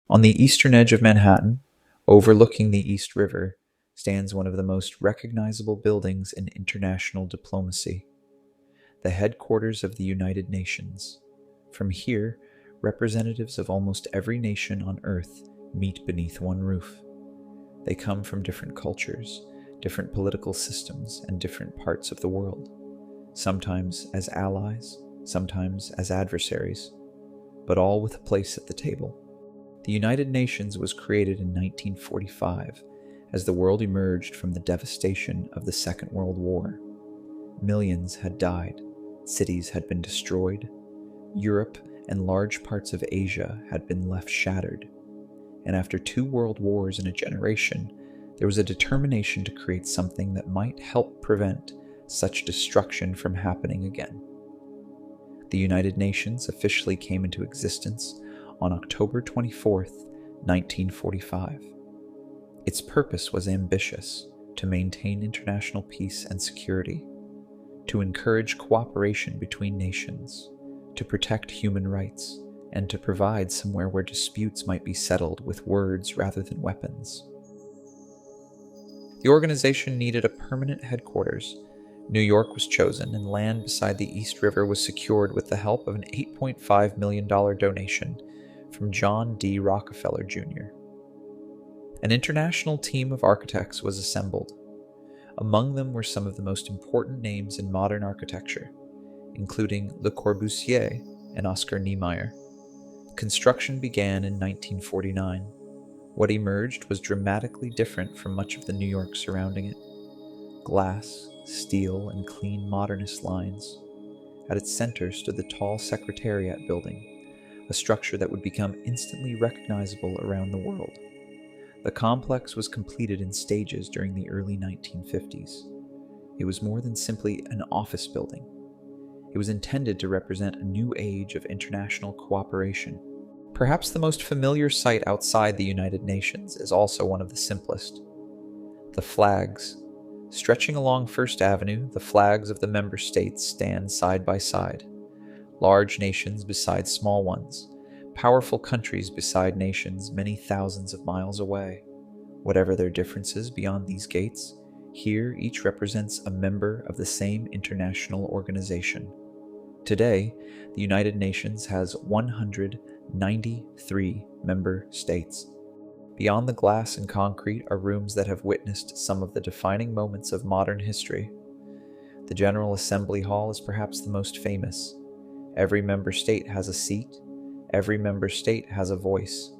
On the eastern edge of Manhattan, overlooking the East River, stands one of the most recognizable buildings in international diplomacy, the headquarters of the United Nations. From here, representatives of almost every nation on Earth meet beneath one roof. They come from different cultures, different political systems, and different parts of the world, sometimes as allies, sometimes as adversaries, but all with a place at the table. The United Nations was created in 1945 as the world emerged from the devastation of the Second World War. Millions had died, cities had been destroyed, Europe and large parts of Asia had been left shattered, and after 2 world wars in a generation, there was a determination to create something that might help prevent such destruction from happening again. The United Nations officially came into existence on October 24th, 1945. Its purpose was ambitious: to maintain international peace and security, to encourage cooperation between nations, to protect human rights, and to provide somewhere where disputes might be settled with words rather than weapons. The organization needed a permanent headquarters. New York was chosen, and land beside the East River was secured with the help of an $8.5 million donation from John D. Rockefeller Jr. An international team of architects was assembled. Among them were some of the most important names in modern architecture, including Le Corbusier and Oscar Niemeyer. Construction began in 1949. What emerged was dramatically different from much of the New York surrounding it. Glass, steel, and clean modernist lines. At its center stood the tall Secretariat Building, a structure that would become instantly recognizable around the world. The complex was completed in stages during the early 1950s. It was more than simply an office building. It was intended to represent a new age of international cooperation. Perhaps the most familiar sight outside the United Nations is also one of the simplest. The flags. Stretching along First Avenue, the flags of the member states stand side by side. Large nations beside small ones, powerful countries beside nations many thousands of miles away. Whatever their differences beyond these gates, here each represents a member of the same international organization. Today, the United Nations has 193 member states. Beyond the glass and concrete are rooms that have witnessed some of the defining moments of modern history. The General Assembly Hall is perhaps the most famous. Every member state has a seat. Every member state has a voice.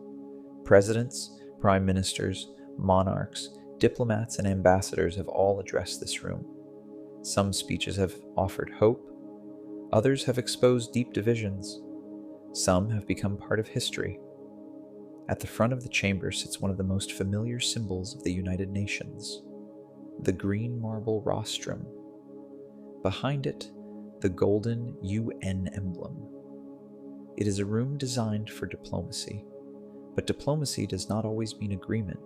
Presidents, prime ministers, monarchs, diplomats, and ambassadors have all addressed this room. Some speeches have offered hope. Others have exposed deep divisions. Some have become part of history. At the front of the chamber sits one of the most familiar symbols of the United Nations, the green marble rostrum. Behind it, the golden UN emblem. It is a room designed for diplomacy, but diplomacy does not always mean agreement.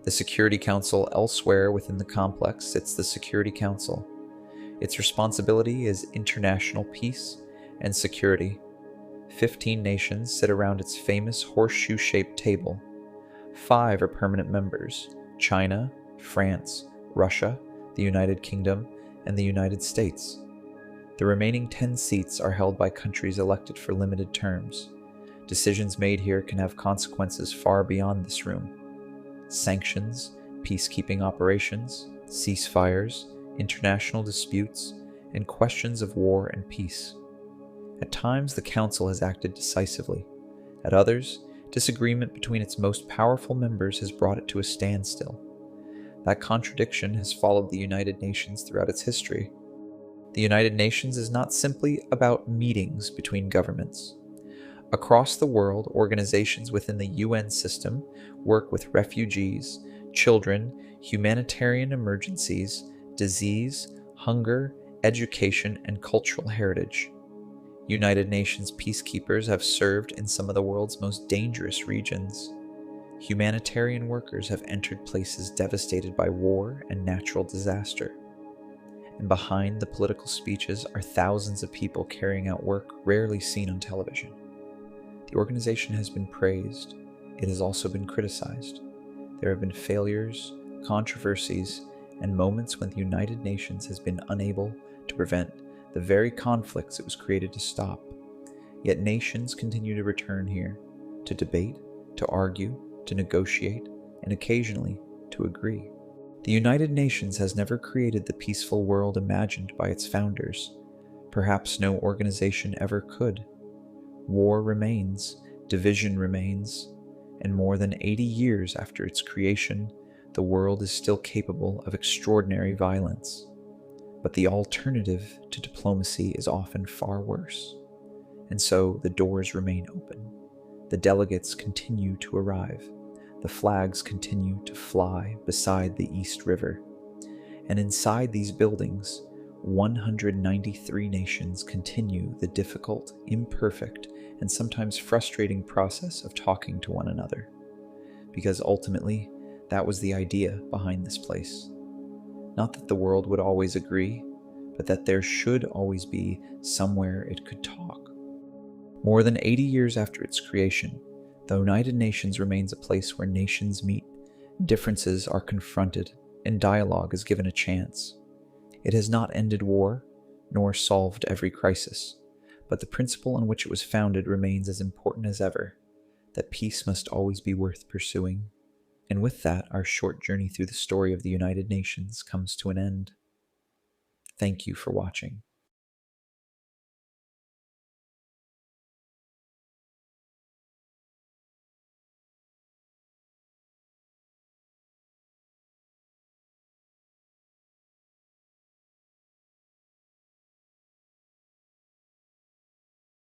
The Security Council elsewhere within the complex sits the Security Council. Its responsibility is international peace and security. 15 nations sit around its famous horseshoe-shaped table. 5 are permanent members: China, France, Russia, the United Kingdom, and the United States. The remaining 10 seats are held by countries elected for limited terms. Decisions made here can have consequences far beyond this room. Sanctions, peacekeeping operations, ceasefires, international disputes, and questions of war and peace. At times, the Council has acted decisively. At others, disagreement between its most powerful members has brought it to a standstill. That contradiction has followed the United Nations throughout its history. The United Nations is not simply about meetings between governments. Across the world, organizations within the UN system work with refugees, children, humanitarian emergencies, disease, hunger, education, and cultural heritage. United Nations peacekeepers have served in some of the world's most dangerous regions. Humanitarian workers have entered places devastated by war and natural disaster. And behind the political speeches are thousands of people carrying out work rarely seen on television. The organization has been praised. it has also been criticized. There have been failures, controversies, and moments when the United Nations has been unable to prevent the very conflicts it was created to stop. Yet nations continue to return here, to debate, to argue, to negotiate, and occasionally to agree. The United Nations has never created the peaceful world imagined by its founders. Perhaps no organization ever could. War remains, division remains, and more than 80 years after its creation, the world is still capable of extraordinary violence. But the alternative to diplomacy is often far worse. And so the doors remain open. The delegates continue to arrive. The flags continue to fly beside the East River. And inside these buildings, 193 nations continue the difficult, imperfect, and sometimes frustrating process of talking to one another. Because ultimately, that was the idea behind this place. Not that the world would always agree, but that there should always be somewhere it could talk. More than 80 years after its creation, the United Nations remains a place where nations meet, differences are confronted, and dialogue is given a chance. It has not ended war, nor solved every crisis, but the principle on which it was founded remains as important as ever, that peace must always be worth pursuing. And with that, our short journey through the story of the United Nations comes to an end. Thank you for watching.